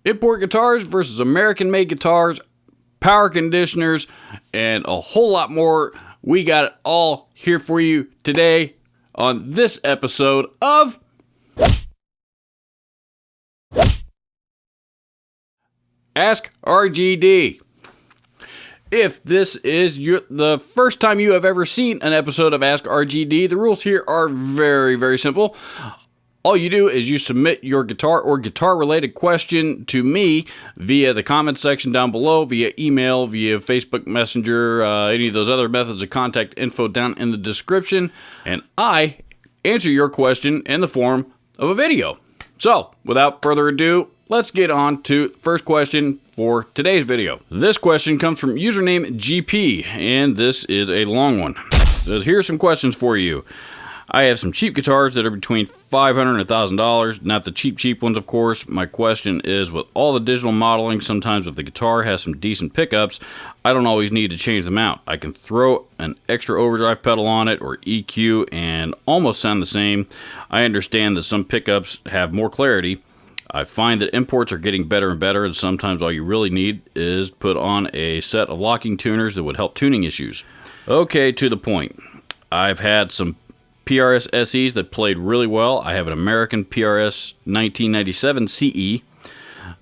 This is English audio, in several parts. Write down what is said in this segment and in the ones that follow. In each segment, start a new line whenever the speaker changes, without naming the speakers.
Import guitars versus American-made guitars, power conditioners, and a whole lot more. We got it all here for you today on this episode of Ask RGD. If this is the first time you have ever seen an episode of Ask RGD, the rules here are very, very simple. All you do is you submit your guitar or guitar-related question to me via the comment section down below, via email, via Facebook Messenger, any of those other methods of contact info down in the description, and I answer your question in the form of a video. So, without further ado, let's get on to the first question for today's video. This question comes from username GP, and this is a long one. It says, here's some questions for you. I have some cheap guitars that are between $500 and $1,000, not the cheap ones, of course. My question is, with all the digital modeling, sometimes if the guitar has some decent pickups, I don't always need to change them out. I can throw an extra overdrive pedal on it or EQ and almost sound the same. I understand that some pickups have more clarity. I find that imports are getting better and better, and sometimes all you really need is put on a set of locking tuners that would help tuning issues. Okay, to the point. I've had some PRS SEs that played really well. I have an American PRS 1997 CE,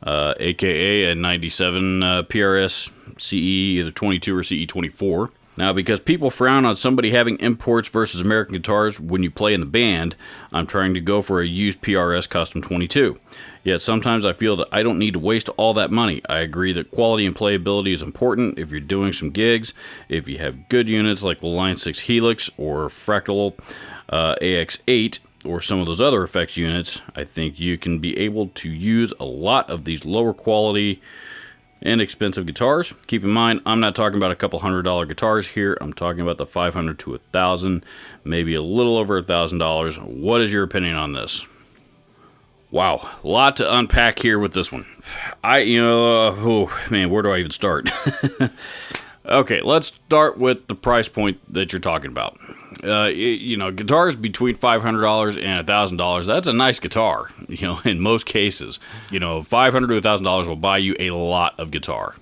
aka a 97 PRS CE, either 22 or CE 24. Now, because people frown on somebody having imports versus American guitars when you play in the band, I'm trying to go for a used PRS Custom 22. Yet sometimes I feel that I don't need to waste all that money. I agree that quality and playability is important if you're doing some gigs. If you have good units like the Line 6 Helix or Fractal AX8 or some of those other effects units, I think you can be able to use a lot of these lower quality and expensive guitars. Keep in mind, I'm not talking about a couple $100 guitars here. I'm talking about the $500 to $1,000, maybe a little over $1,000. What is your opinion on this? Wow, a lot to unpack here with this one. Oh man, where do I even start? Okay, let's start with the price point that you're talking about. Guitars between $500 and $1,000, that's a nice guitar, in most cases. $500 to $1,000 will buy you a lot of guitar.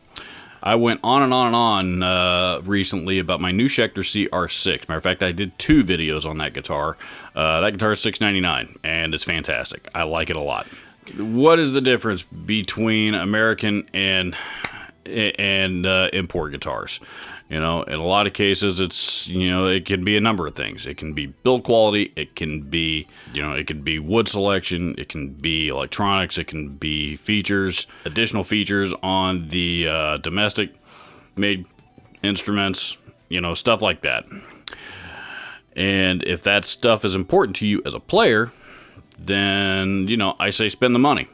I went on and on recently about my new Schecter CR6. Matter of fact, I did 2 videos on that guitar. That guitar is $699, and it's fantastic. I like it a lot. What is the difference between American and import guitars? In a lot of cases, it's, it can be a number of things. It can be build quality, it can be, it can be wood selection, it can be electronics, it can be features, additional features on the domestic made instruments, stuff like that. And if that stuff is important to you as a player, then, I say spend the money.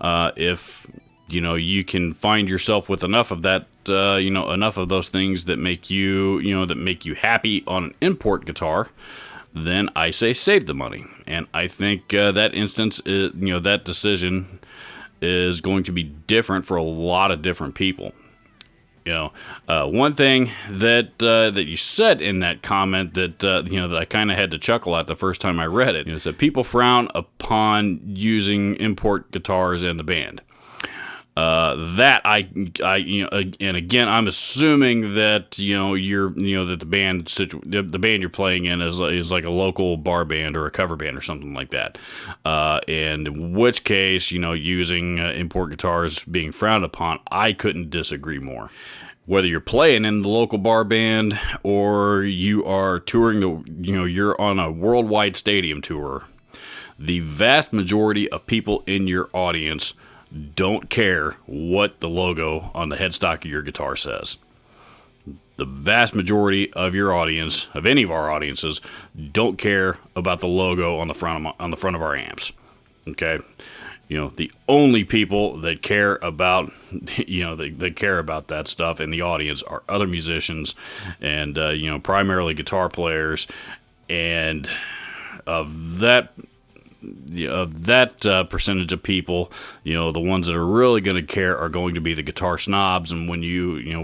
If you can find yourself with enough of that, enough of those things that make you happy on an import guitar, then I say save the money. And I think that instance, that decision is going to be different for a lot of different people. One thing that you said in that comment that I kind of had to chuckle at the first time I read it, is that people frown upon using import guitars in the band. And again, I'm assuming that that the band you're playing in is like a local bar band or a cover band or something like that. And in which case, using import guitars being frowned upon, I couldn't disagree more. Whether you're playing in the local bar band or you are touring you're on a worldwide stadium tour, the vast majority of people in your audience don't care what the logo on the headstock of your guitar says. The vast majority of your audience, of any of our audiences, don't care about the logo on the front of our amps. Okay, the only people that care about that care about that stuff in the audience are other musicians and primarily guitar players, and of that percentage of people, the ones that are really going to care are going to be the guitar snobs, and when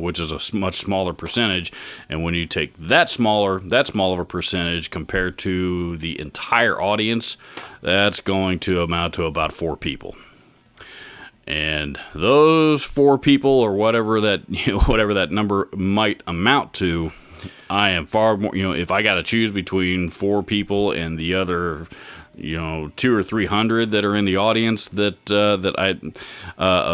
which is a much smaller percentage, and when you take that small of a percentage compared to the entire audience, that's going to amount to about 4 people. And those 4 people, or whatever that whatever that number might amount to, I am far more. If I got to choose between 4 people and the other, 200 or 300 that are in the audience of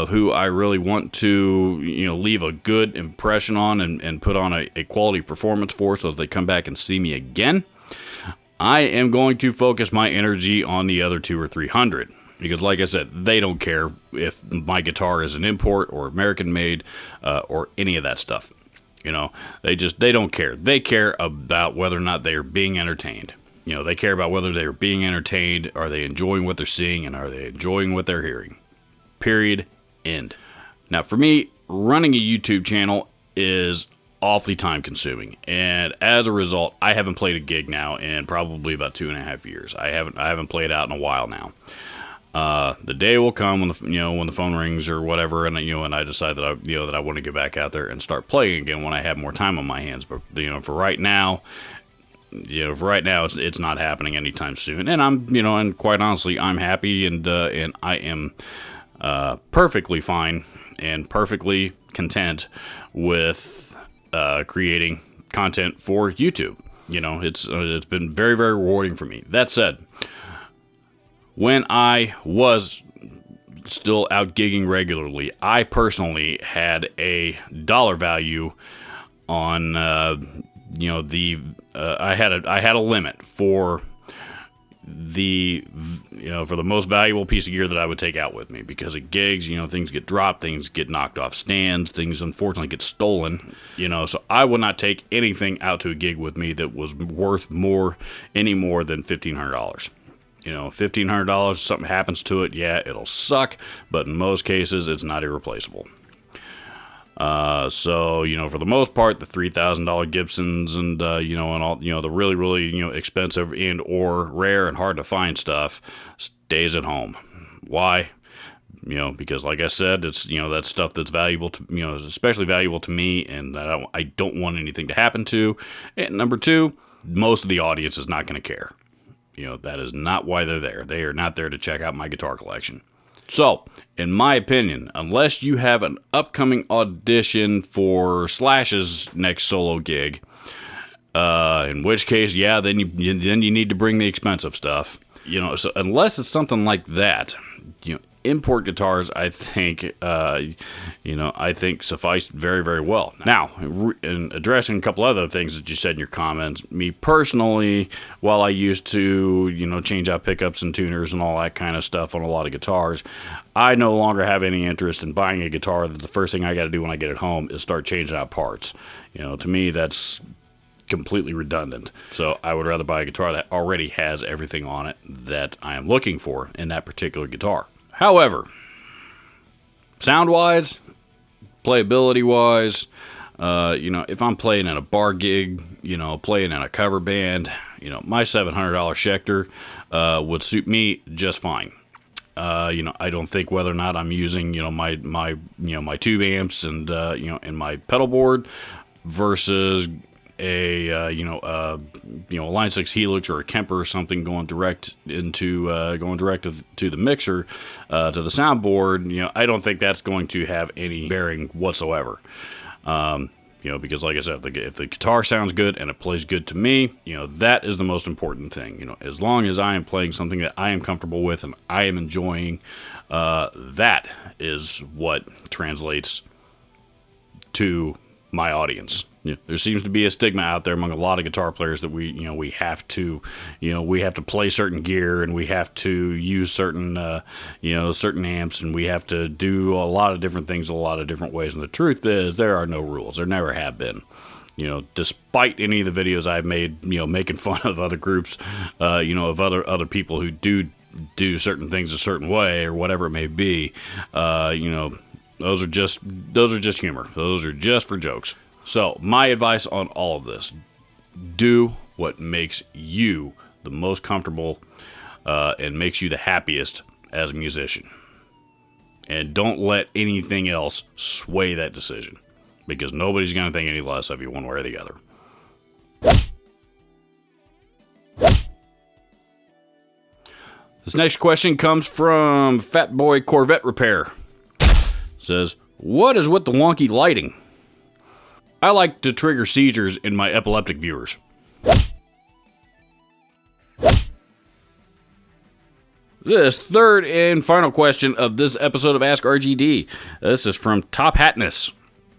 who I really want to leave a good impression on and put on a quality performance for, so that they come back and see me again, I am going to focus my energy on the other 200 or 300. Because, like I said, they don't care if my guitar is an import or American made or any of that stuff. They don't care. They care about whether or not they are being entertained. They care about whether they are being entertained, are they enjoying what they're seeing, and are they enjoying what they're hearing. Period. End. Now, for me, running a YouTube channel is awfully time consuming, and as a result, I haven't played a gig now in probably about 2.5 years. I haven't played out in a while now. The day will come when the phone rings or whatever, and I decide that I want to get back out there and start playing again when I have more time on my hands. But for right now, it's not happening anytime soon. And and quite honestly, I'm happy and I am perfectly fine and perfectly content with creating content for YouTube. It's been very, very rewarding for me. That said, when I was still out gigging regularly, I personally had a dollar value on, I had a limit for the most valuable piece of gear that I would take out with me, because at gigs, things get dropped, things get knocked off stands, things unfortunately get stolen, so I would not take anything out to a gig with me that was worth any more than $1,500. $1,500, something happens to it, yeah, it'll suck, but in most cases, it's not irreplaceable. So, for the most part, the $3,000 Gibsons and all, the really, really, expensive and or rare and hard to find stuff stays at home. Why? Because like I said, it's, that stuff that's valuable to, especially valuable to me, and that I don't want anything to happen to. And number 2, most of the audience is not going to care. That is not why they're there. They are not there to check out my guitar collection. So, in my opinion, unless you have an upcoming audition for Slash's next solo gig, in which case, yeah, then you need to bring the expensive stuff. So unless it's something like that, import guitars, I think suffice very, very well. Now, in addressing a couple other things that you said in your comments, me personally, while I used to, change out pickups and tuners and all that kind of stuff on a lot of guitars, I no longer have any interest in buying a guitar that the first thing I got to do when I get it home is start changing out parts. To me, that's completely redundant. So I would rather buy a guitar that already has everything on it that I am looking for in that particular guitar. However, sound-wise, playability-wise, if I'm playing in a bar gig, playing in a cover band, my $700 Schecter would suit me just fine. I don't think whether or not I'm using, my tube amps and and my pedal board versus a Line 6 Helix or a Kemper or something going direct to the mixer, to the soundboard, I don't think that's going to have any bearing whatsoever. Because like I said, if the guitar sounds good and it plays good to me, that is the most important thing. As long as I am playing something that I am comfortable with and I am enjoying, that is what translates to my audience. There seems to be a stigma out there among a lot of guitar players that we have to play certain gear and we have to use certain amps and we have to do a lot of different things a lot of different ways. And the truth is, there are no rules. There never have been. Despite any of the videos I've made, making fun of other groups, of other people who do certain things a certain way or whatever it may be, those are just humor. Those are just for jokes. So, my advice on all of this, do what makes you the most comfortable and makes you the happiest as a musician. And don't let anything else sway that decision, because nobody's going to think any less of you one way or the other. This next question comes from Fat Boy Corvette Repair. says, what is with the wonky lighting? I like to trigger seizures in my epileptic viewers. This third and final question of this episode of Ask RGD. This is from Top Hatness.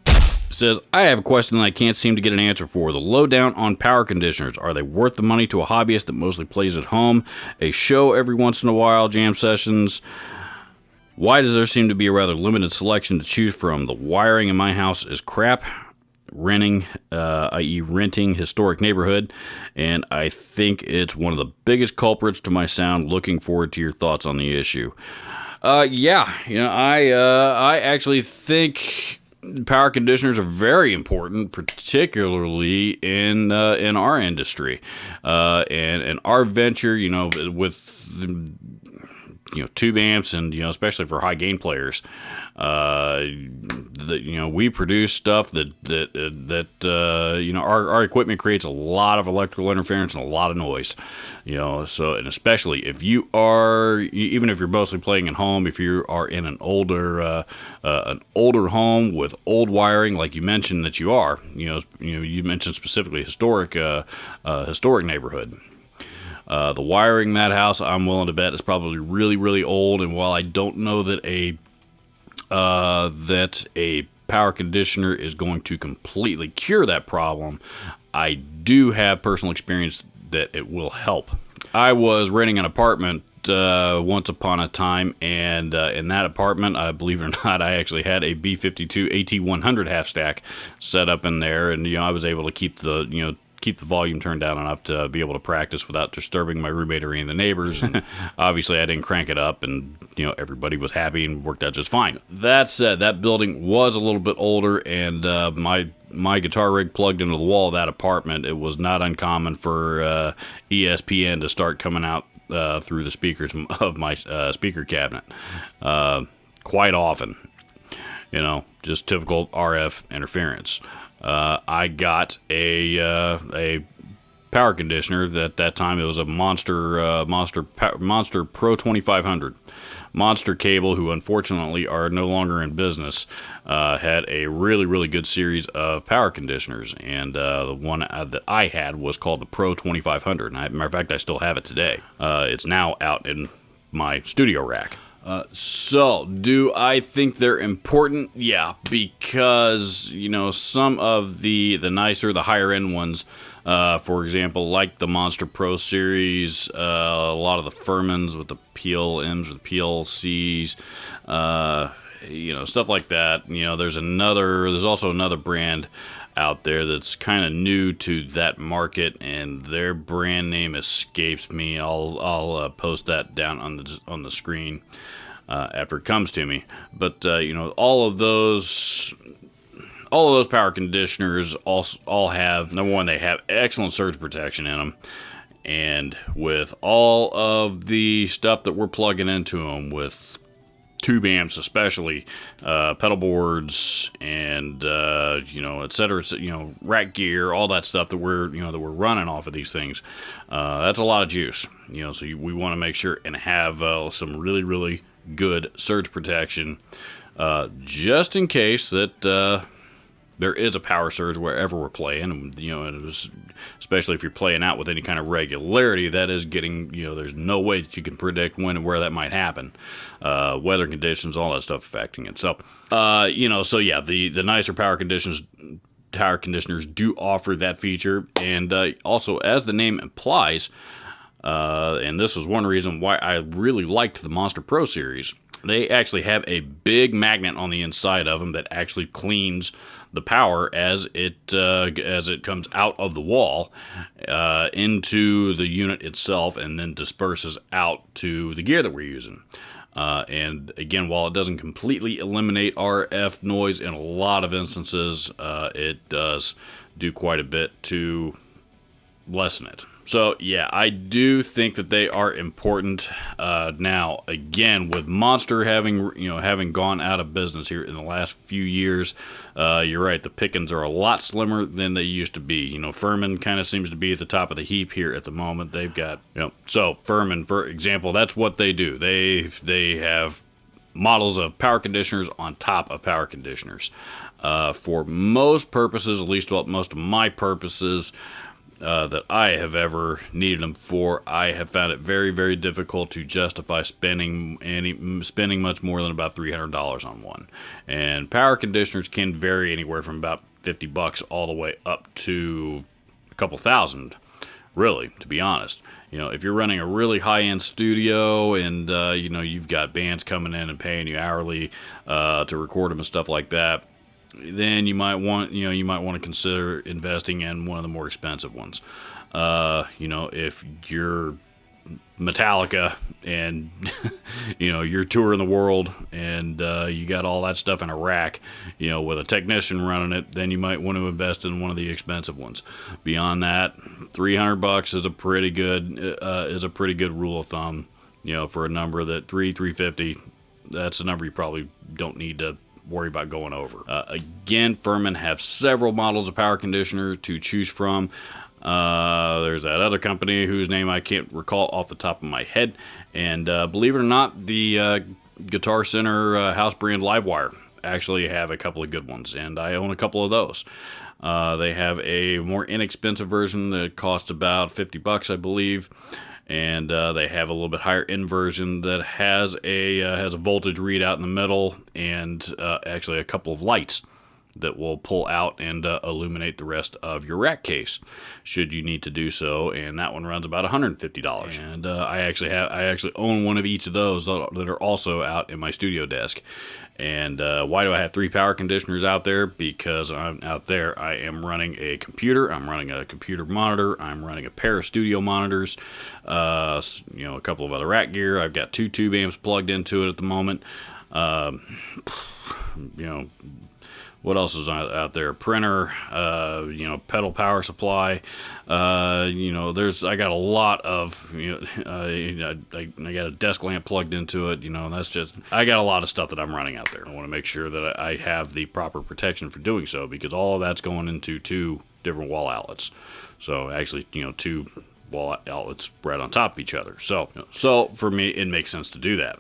It says, I have a question that I can't seem to get an answer for. The lowdown on power conditioners. Are they worth the money to a hobbyist that mostly plays at home? A show every once in a while, jam sessions. Why does there seem to be a rather limited selection to choose from? The wiring in my house is crap. I.e. renting historic neighborhood, and I think it's one of the biggest culprits to my sound. Looking forward to your thoughts on the issue. I actually think power conditioners are very important, particularly in our industry, and our venture. With tube amps and especially for high gain players, we produce stuff that our equipment creates a lot of electrical interference and a lot of noise. So, and especially if you are, even if you're mostly playing at home, if you are in an older home with old wiring, like you mentioned that you are, you mentioned specifically historic neighborhood. The wiring in that house, I'm willing to bet, is probably really, really old. And while I don't know that a power conditioner is going to completely cure that problem, I do have personal experience that it will help. I was renting an apartment once upon a time, and in that apartment, believe it or not, I actually had a B52 AT100 half stack set up in there, and I was able to keep the volume turned down enough to be able to practice without disturbing my roommate or any of the neighbors. Obviously, I didn't crank it up, and everybody was happy and worked out just fine. That said, that building was a little bit older, and my guitar rig plugged into the wall of that apartment. It was not uncommon for ESPN to start coming out through the speakers of my speaker cabinet quite often. Just typical RF interference. I got a power conditioner that time it was a Monster Pro 2500. Monster Cable, who unfortunately are no longer in business, had a really, really good series of power conditioners, and the one that I had was called the Pro 2500. And matter of fact, I still have it today. It's now out in my studio rack. So, do I think they're important? Yeah, because, some of the nicer, the higher end ones, for example, like the Monster Pro series, a lot of the Furmans with the PLMs or the PLCs, stuff like that. There's also another brand out there that's kind of new to that market, and their brand name escapes me. I'll post that down on the screen after it comes to me. But all of those power conditioners all have, number one, they have excellent surge protection in them. And with all of the stuff that we're plugging into them, with tube amps especially, pedal boards, and etc., rack gear, all that stuff that we're running off of these things, that's a lot of juice. So we want to make sure and have some really, really good surge protection, just in case that there is a power surge wherever we're playing. And especially if you're playing out with any kind of regularity, that is getting, there's no way that you can predict when and where that might happen. Weather conditions, all that stuff affecting it. So, the nicer power conditioners do offer that feature. And also, as the name implies, and this was one reason why I really liked the Monster Pro series, they actually have a big magnet on the inside of them that actually cleans the power as it comes out of the wall into the unit itself, and then disperses out to the gear that we're using. And again, while it doesn't completely eliminate RF noise in a lot of instances, it does do quite a bit to lessen it. So yeah, I do think that they are important. Now, again, with Monster having gone out of business here in the last few years, you're right. The pickings are a lot slimmer than they used to be. Furman kind of seems to be at the top of the heap here at the moment. They've got, so Furman, for example, that's what they do. They have models of power conditioners on top of power conditioners. For most purposes, at least most of my purposes that I have ever needed them for, I have found it very, very difficult to justify spending much more than about $300 on one. And power conditioners can vary anywhere from about $50 all the way up to a couple thousand, really, to be honest. You know, if you're running a really high-end studio and, you know, you've got bands coming in and paying you hourly to record them and stuff like that, then you might want to consider investing in one of the more expensive ones. You know, if you're Metallica and you know, you're touring the world and you got all that stuff in a rack, you know, with a technician running it, then you might want to invest in one of the expensive ones. Beyond that, $300 is a pretty good rule of thumb. You know, for a number that $350, that's a number you probably don't need to worry about going over. Again, Furman have several models of power conditioner to choose from. There's that other company whose name I can't recall off the top of my head, and believe it or not, the Guitar Center house brand Livewire actually have a couple of good ones, and I own a couple of those. They have a more inexpensive version that costs about $50, I believe. And they have a little bit higher end version that has a voltage readout in the middle, and actually a couple of lights that will pull out and illuminate the rest of your rack case, should you need to do so. And that one runs about $150. And I actually own one of each of those that are also out in my studio desk. And why do I have 3 power conditioners out there? Because I'm out there, I am running a computer, I'm running a computer monitor, I'm running a pair of studio monitors, you know, a couple of other rack gear. I've got 2 tube amps plugged into it at the moment. You know, what else is out there? Printer, you know, pedal power supply. You know, I got a lot of, you know, I got a desk lamp plugged into it. You know, I got a lot of stuff that I'm running out there. I want to make sure that I have the proper protection for doing so, because all of that's going into 2 different wall outlets. So actually, you know, 2 wall outlets spread on top of each other. So for me, it makes sense to do that.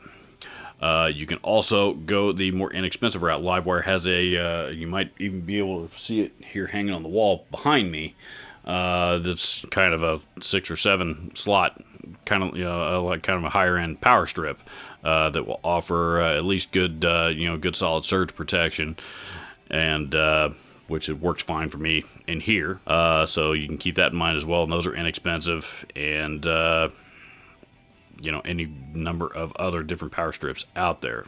You can also go the more inexpensive route. Livewire has you might even be able to see it here hanging on the wall behind me. That's kind of a 6 or 7 slot, kind of, you know, like kind of a higher end power strip that will offer at least good, you know, good solid surge protection, and which it works fine for me in here. So you can keep that in mind as well. And those are inexpensive, and you know, any number of other different power strips out there.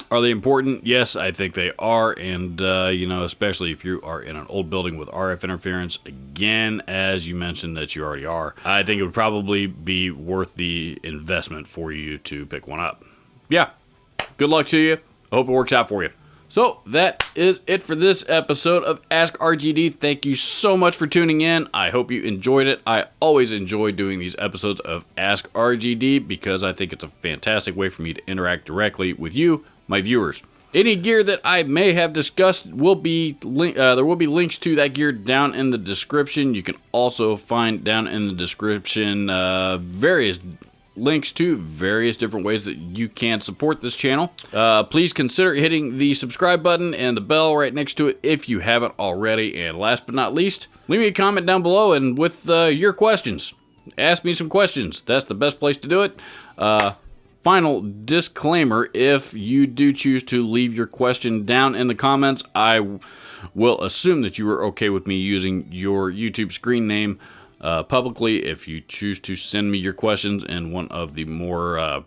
Are they important? Yes, I think they are, and you know, especially if you are in an old building with RF interference, again, as you mentioned that you already are, I think it would probably be worth the investment for you to pick one up. Yeah, good luck to you. I hope it works out for you. So that is it for this episode of Ask RGD. Thank you so much for tuning in. I hope you enjoyed it. I always enjoy doing these episodes of Ask RGD because I think it's a fantastic way for me to interact directly with you, my viewers. Any gear that I may have discussed will be there will be links to that gear down in the description. You can also find down in the description various links to various different ways that you can support this channel. Please consider hitting the subscribe button and the bell right next to it if you haven't already. And last but not least, leave me a comment down below and with your questions. Ask me some questions. That's the best place to do it. Final disclaimer, if you do choose to leave your question down in the comments, I will assume that you are okay with me using your YouTube screen name publicly. If you choose to send me your questions in one of the more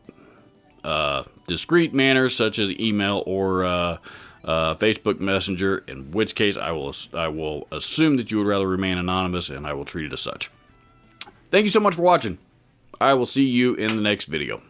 discreet manners, such as email or Facebook Messenger, in which case I will assume that you would rather remain anonymous, and I will treat it as such. Thank you so much for watching. I will see you in the next video.